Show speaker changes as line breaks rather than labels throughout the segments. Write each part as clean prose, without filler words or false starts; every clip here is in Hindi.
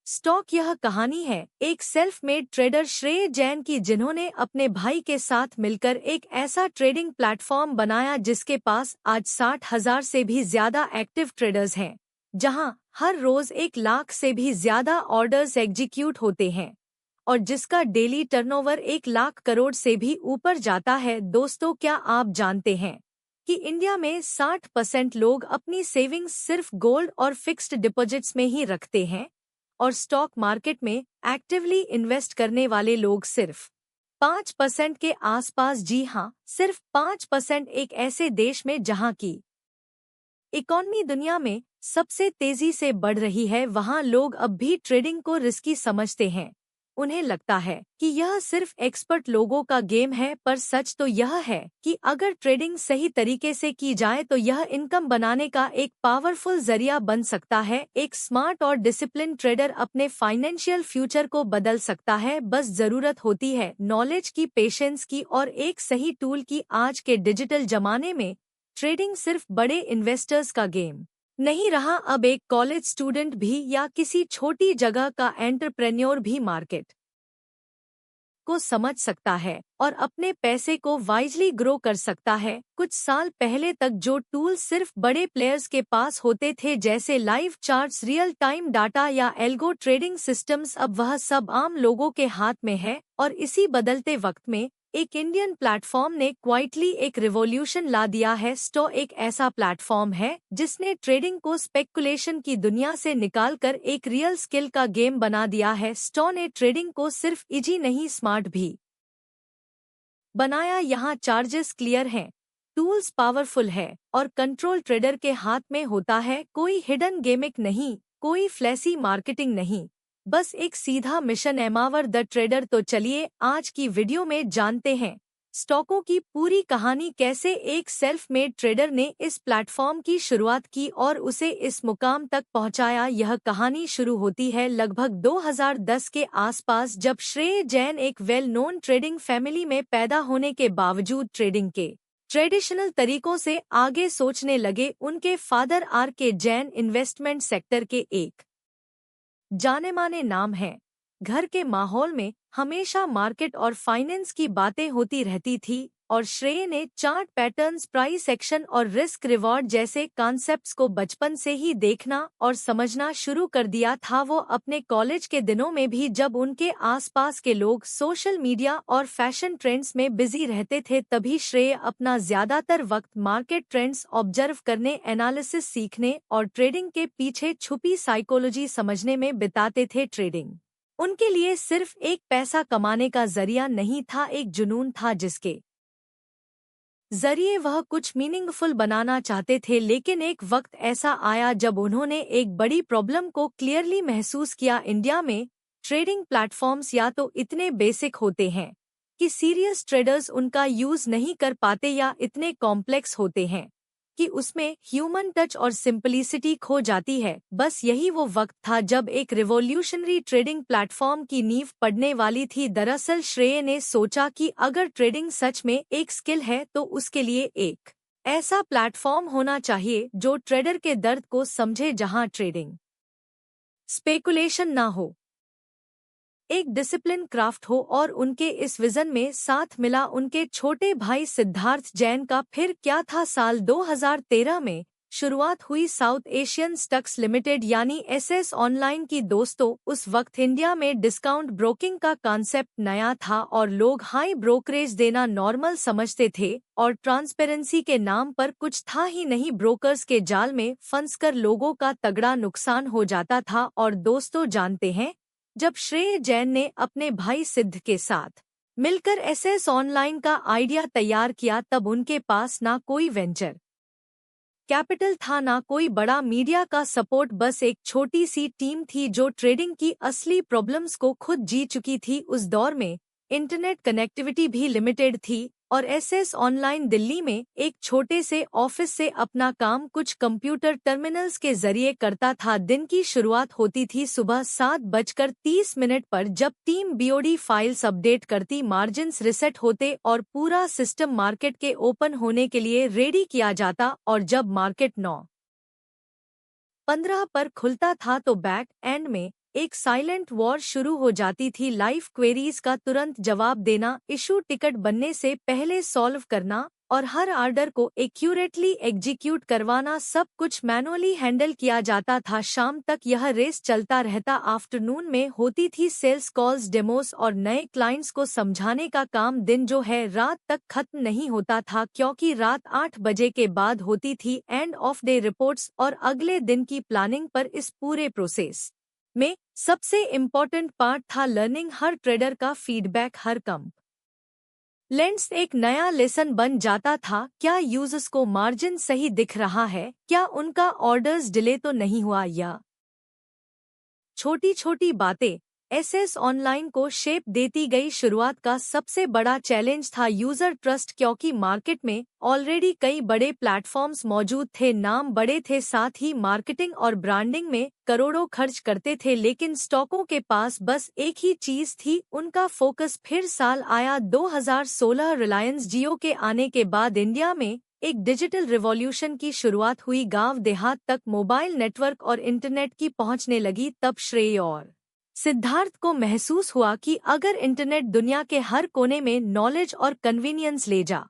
स्टॉक यह कहानी है एक सेल्फ मेड ट्रेडर श्रेय जैन की, जिन्होंने अपने भाई के साथ मिलकर एक ऐसा ट्रेडिंग प्लेटफॉर्म बनाया जिसके पास आज 60,000 से भी ज्यादा एक्टिव ट्रेडर्स हैं, जहां हर रोज 1 लाख से भी ज्यादा ऑर्डर्स एग्जीक्यूट होते हैं और जिसका डेली टर्नओवर 1 लाख करोड़ से भी ऊपर जाता है। दोस्तों, क्या आप जानते हैं कि इंडिया में 60% लोग अपनी सेविंग्स सिर्फ गोल्ड और फिक्स्ड डिपॉजिट्स में ही रखते हैं और स्टॉक मार्केट में एक्टिवली इन्वेस्ट करने वाले लोग सिर्फ 5% के आसपास। जी हाँ, सिर्फ 5%। एक ऐसे देश में जहाँ की इकॉनमी दुनिया में सबसे तेजी से बढ़ रही है, वहाँ लोग अब भी ट्रेडिंग को रिस्की समझते हैं। उन्हें लगता है कि यह सिर्फ एक्सपर्ट लोगों का गेम है, पर सच तो यह है कि अगर ट्रेडिंग सही तरीके से की जाए तो यह इनकम बनाने का एक पावरफुल जरिया बन सकता है। एक स्मार्ट और डिसिप्लिन ट्रेडर अपने फाइनेंशियल फ्यूचर को बदल सकता है। बस जरूरत होती है नॉलेज की, पेशेंस की और एक सही टूल की। आज के डिजिटल जमाने में ट्रेडिंग सिर्फ बड़े इन्वेस्टर्स का गेम नहीं रहा। अब एक कॉलेज स्टूडेंट भी या किसी छोटी जगह का एंटरप्रेन्योर भी मार्केट को समझ सकता है और अपने पैसे को वाइजली ग्रो कर सकता है। कुछ साल पहले तक जो टूल्स सिर्फ बड़े प्लेयर्स के पास होते थे, जैसे live charts, real time data या एल्गो ट्रेडिंग सिस्टम्स, अब वह सब आम लोगों के हाथ में है। और इसी बदलते वक्त में एक इंडियन प्लेटफॉर्म ने क्वाइटली एक रिवॉल्यूशन ला दिया है। स्टो एक ऐसा प्लेटफॉर्म है जिसने ट्रेडिंग को स्पेकुलेशन की दुनिया से निकालकर एक रियल स्किल का गेम बना दिया है। स्टो ने ट्रेडिंग को सिर्फ इजी नहीं, स्मार्ट भी बनाया। यहाँ चार्जेस क्लियर हैं, टूल्स पावरफुल है और कंट्रोल ट्रेडर के हाथ में होता है। कोई हिडन गेमिक नहीं, कोई फ्लैसी मार्केटिंग नहीं, बस एक सीधा मिशन, एम्पावर द ट्रेडर। तो चलिए आज की वीडियो में जानते हैं स्टॉकों की पूरी कहानी, कैसे एक सेल्फ मेड ट्रेडर ने इस प्लेटफॉर्म की शुरुआत की और उसे इस मुकाम तक पहुंचाया। यह कहानी शुरू होती है लगभग 2010 के आसपास, जब श्रेय जैन एक वेल नोन ट्रेडिंग फैमिली में पैदा होने के बावजूद ट्रेडिंग के ट्रेडिशनल तरीकों से आगे सोचने लगे। उनके father R.K. Jain investment sector के एक जाने माने नाम हैं। घर के माहौल में हमेशा मार्केट और फाइनेंस की बातें होती रहती थी और श्रेय ने चार्ट पैटर्न्स, प्राइस एक्शन और रिस्क रिवॉर्ड जैसे कॉन्सेप्ट्स को बचपन से ही देखना और समझना शुरू कर दिया था। वो अपने कॉलेज के दिनों में भी, जब उनके आसपास के लोग सोशल मीडिया और फैशन ट्रेंड्स में बिजी रहते थे, तभी श्रेय अपना ज्यादातर वक्त मार्केट ट्रेंड्स ऑब्जर्व करने, एनालिसिस सीखने और ट्रेडिंग के पीछे छुपी साइकोलॉजी समझने में बिताते थे। ट्रेडिंग उनके लिए सिर्फ एक पैसा कमाने का जरिया नहीं था, एक जुनून था जिसके जरिए वह कुछ मीनिंगफुल बनाना चाहते थे। लेकिन एक वक्त ऐसा आया जब उन्होंने एक बड़ी प्रॉब्लम को क्लियरली महसूस किया। इंडिया में ट्रेडिंग प्लेटफॉर्म्स या तो इतने बेसिक होते हैं कि सीरियस ट्रेडर्स उनका यूज नहीं कर पाते, या इतने कॉम्प्लेक्स होते हैं कि उसमें ह्यूमन टच और सिंपलिसिटी खो जाती है। बस यही वो वक्त था जब एक रिवॉल्यूशनरी ट्रेडिंग प्लेटफॉर्म की नींव पड़ने वाली थी। दरअसल श्रेय ने सोचा कि अगर ट्रेडिंग सच में एक स्किल है तो उसके लिए एक ऐसा प्लेटफॉर्म होना चाहिए जो ट्रेडर के दर्द को समझे, जहां ट्रेडिंग स्पेकुलेशन ना हो, एक डिसिप्लिन क्राफ्ट हो। और उनके इस विजन में साथ मिला उनके छोटे भाई सिद्धार्थ जैन का। फिर क्या था, साल 2013 में शुरुआत हुई साउथ एशियन स्टॉक्स लिमिटेड यानी SS ऑनलाइन की। दोस्तों, उस वक्त इंडिया में डिस्काउंट ब्रोकिंग का कॉन्सेप्ट नया था और लोग हाई ब्रोकरेज देना नॉर्मल समझते थे और ट्रांसपेरेंसी के नाम पर कुछ था ही नहीं। ब्रोकर्स के जाल में फंसकर लोगों का तगड़ा नुकसान हो जाता था। और दोस्तों, जानते हैं, जब श्रेय जैन ने अपने भाई सिद्ध के साथ मिलकर SS ऑनलाइन का आइडिया तैयार किया, तब उनके पास ना कोई वेंचर कैपिटल था, ना कोई बड़ा मीडिया का सपोर्ट, बस एक छोटी सी टीम थी जो ट्रेडिंग की असली प्रॉब्लम्स को खुद जी चुकी थी। उस दौर में इंटरनेट कनेक्टिविटी भी लिमिटेड थी और SS ऑनलाइन दिल्ली में एक छोटे से ऑफिस से अपना काम कुछ कंप्यूटर टर्मिनल्स के जरिए करता था। दिन की शुरुआत होती थी सुबह 7:30 पर, जब टीम BOD फाइल्स अपडेट करती, मार्जिन्स रिसेट होते और पूरा सिस्टम मार्केट के ओपन होने के लिए रेडी किया जाता। और जब मार्केट 9:15 पर खुलता था तो बैक एंड में एक साइलेंट वॉर शुरू हो जाती थी। लाइव क्वेरीज का तुरंत जवाब देना, इशू टिकट बनने से पहले सॉल्व करना और हर ऑर्डर को एक्यूरेटली एग्जीक्यूट करवाना, सब कुछ मैनुअली हैंडल किया जाता था। शाम तक यह रेस चलता रहता। आफ्टरनून में होती थी सेल्स कॉल्स, डेमोस और नए क्लाइंट्स को समझाने का काम। दिन जो है रात तक खत्म नहीं होता था, क्योंकि रात 8 बजे के बाद होती थी एंड ऑफ डे रिपोर्ट्स और अगले दिन की प्लानिंग। पर इस पूरे प्रोसेस में सबसे इम्पोर्टेंट पार्ट था लर्निंग। हर ट्रेडर का फीडबैक, हर कम लेंस एक नया लेसन बन जाता था। क्या यूजर्स को मार्जिन सही दिख रहा है? क्या उनका ऑर्डर्स डिले तो नहीं हुआ? या छोटी छोटी बातें एसएस ऑनलाइन को शेप देती गई। शुरुआत का सबसे बड़ा चैलेंज था यूजर ट्रस्ट, क्योंकि मार्केट में ऑलरेडी कई बड़े प्लेटफॉर्म्स मौजूद थे, नाम बड़े थे, साथ ही मार्केटिंग और ब्रांडिंग में करोड़ों खर्च करते थे, लेकिन स्टॉकों के पास बस एक ही चीज थी, उनका फोकस। फिर साल आया 2016। रिलायंस जियो के आने के बाद इंडिया में एक डिजिटल रिवॉल्यूशन की शुरुआत हुई। गांव देहात तक मोबाइल नेटवर्क और इंटरनेट की पहुंचने लगी। तब श्रेय और सिद्धार्थ को महसूस हुआ कि अगर इंटरनेट दुनिया के हर कोने में नॉलेज और कन्वीनियंस ले जा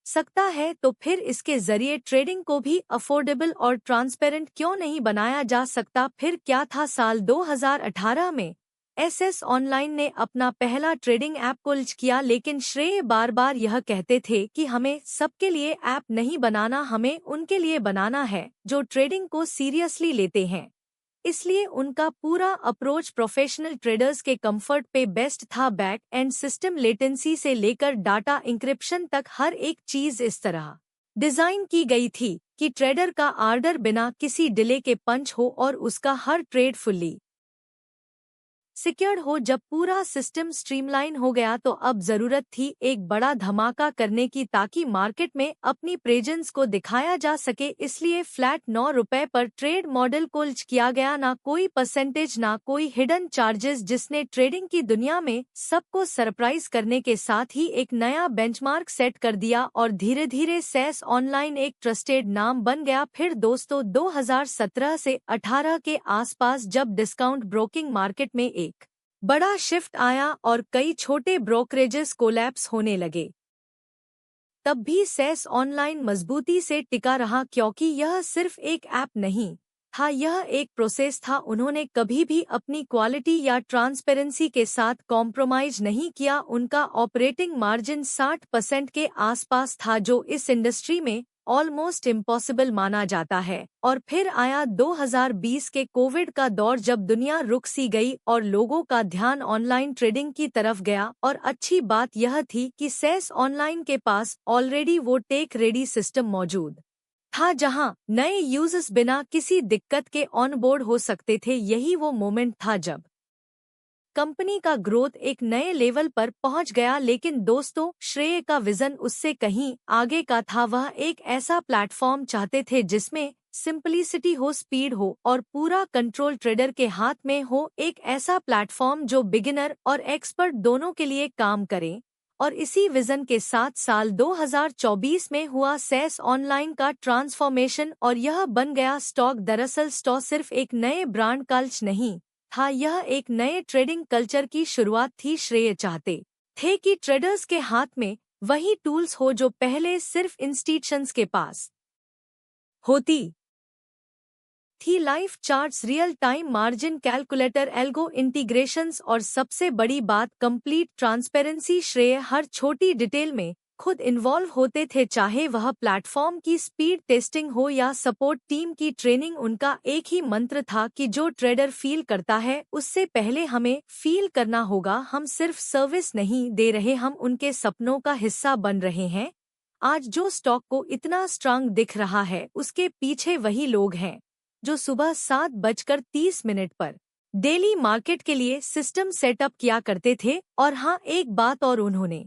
सकता है, तो फिर इसके जरिए ट्रेडिंग को भी अफोर्डेबल और ट्रांसपेरेंट क्यों नहीं बनाया जा सकता। फिर क्या था? साल 2018 में एसएस ऑनलाइन ने अपना पहला ट्रेडिंग ऐप को लॉन्च किया, लेकिन श्रेय बार बार यह कहते थे कि हमें सबके लिए ऐप नहीं बनाना, हमें उनके लिए बनाना है जो ट्रेडिंग को सीरियसली लेते हैं। इसलिए उनका पूरा अप्रोच प्रोफेशनल ट्रेडर्स के कंफर्ट पे बेस्ड था। बैक एंड सिस्टम लेटेंसी से लेकर डाटा इंक्रिप्शन तक हर एक चीज इस तरह डिजाइन की गई थी कि ट्रेडर का ऑर्डर बिना किसी डिले के पंच हो और उसका हर ट्रेड फुल्ली सिक्योर्ड हो। जब पूरा सिस्टम स्ट्रीमलाइन हो गया तो अब जरूरत थी एक बड़ा धमाका करने की, ताकि मार्केट में अपनी प्रेजेंस को दिखाया जा सके। इसलिए फ्लैट ₹9 पर ट्रेड मॉडल को लॉन्च किया गया। ना कोई परसेंटेज, ना कोई हिडन चार्जेस, जिसने ट्रेडिंग की दुनिया में सबको सरप्राइज करने के साथ ही एक नया बेंचमार्क सेट कर दिया और धीरे धीरे सेस ऑनलाइन एक ट्रस्टेड नाम बन गया। फिर दोस्तों 2017 से 18 के आसपास जब डिस्काउंट ब्रोकिंग मार्केट में एक बड़ा शिफ्ट आया और कई छोटे ब्रोकरेजेस कोलैप्स होने लगे, तब भी सेस ऑनलाइन मजबूती से टिका रहा, क्योंकि यह सिर्फ एक ऐप नहीं था, यह एक प्रोसेस था। उन्होंने कभी भी अपनी क्वालिटी या ट्रांसपेरेंसी के साथ कॉम्प्रोमाइज नहीं किया। उनका ऑपरेटिंग मार्जिन 60% के आसपास था, जो इस इंडस्ट्री में ऑलमोस्ट इम्पॉसिबल माना जाता है। और फिर आया 2020 के कोविड का दौर, जब दुनिया रुक सी गई और लोगों का ध्यान ऑनलाइन ट्रेडिंग की तरफ गया। और अच्छी बात यह थी कि सेस ऑनलाइन के पास ऑलरेडी वो टेक रेडी सिस्टम मौजूद था, जहां नए यूजर्स बिना किसी दिक्कत के ऑनबोर्ड हो सकते थे। यही वो मोमेंट था जब कंपनी का ग्रोथ एक नए लेवल पर पहुंच गया। लेकिन दोस्तों, श्रेय का विजन उससे कहीं आगे का था। वह एक ऐसा प्लेटफॉर्म चाहते थे जिसमें सिंपलिसिटी हो, स्पीड हो और पूरा कंट्रोल ट्रेडर के हाथ में हो। एक ऐसा प्लेटफॉर्म जो बिगिनर और एक्सपर्ट दोनों के लिए काम करे। और इसी विजन के साथ साल 2024 में हुआ सेस ऑनलाइन का ट्रांसफॉर्मेशन और यह बन गया स्टॉक। दरअसल स्टॉक सिर्फ एक नए ब्रांड कल्च नहीं था, यह एक नए ट्रेडिंग कल्चर की शुरुआत थी। श्रेय चाहते थे कि ट्रेडर्स के हाथ में वही टूल्स हो जो पहले सिर्फ इंस्टीट्यूशंस के पास होती थी, live charts, real time margin calculator, algo integrations और सबसे बड़ी बात कंप्लीट ट्रांसपेरेंसी। श्रेय हर छोटी डिटेल में खुद इन्वॉल्व होते थे, चाहे वह प्लेटफॉर्म की स्पीड टेस्टिंग हो या सपोर्ट टीम की ट्रेनिंग। उनका एक ही मंत्र था कि जो ट्रेडर फील करता है उससे पहले हमें फील करना होगा। हम सिर्फ सर्विस नहीं दे रहे, हम उनके सपनों का हिस्सा बन रहे हैं। आज जो स्टॉक को इतना स्ट्रांग दिख रहा है, उसके पीछे वही लोग हैं जो सुबह 7:30 पर डेली मार्केट के लिए सिस्टम सेटअप किया करते थे। और हाँ, एक बात और, उन्होंने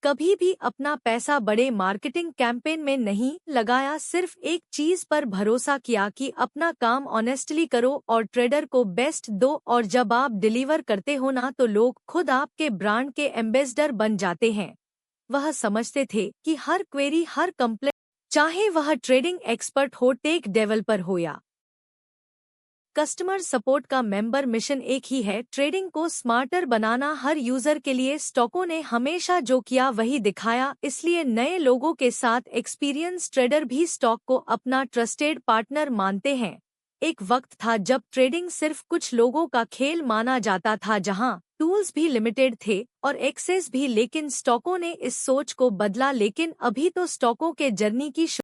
कभी भी अपना पैसा बड़े मार्केटिंग कैंपेन में नहीं लगाया, सिर्फ एक चीज पर भरोसा किया कि अपना काम ऑनेस्टली करो और ट्रेडर को बेस्ट दो। और जब आप डिलीवर करते हो ना, तो लोग खुद आपके ब्रांड के एम्बेसडर बन जाते हैं। वह समझते थे कि हर क्वेरी, हर कंप्लेंट, चाहे वह ट्रेडिंग एक्सपर्ट हो, टेक डेवलपर हो या कस्टमर सपोर्ट का मेंबर मिशन एक ही है, ट्रेडिंग को स्मार्टर बनाना। हर यूजर के लिए स्टॉकों ने हमेशा जो किया वही दिखाया, इसलिए नए लोगों के साथ एक्सपीरियंस ट्रेडर भी स्टॉक को अपना ट्रस्टेड पार्टनर मानते हैं। एक वक्त था जब ट्रेडिंग सिर्फ कुछ लोगों का खेल माना जाता था, जहां टूल्स भी लिमिटेड थे और एक्सेस भी, लेकिन स्टॉकों ने इस सोच को बदला। लेकिन अभी तो स्टॉकों के जर्नी की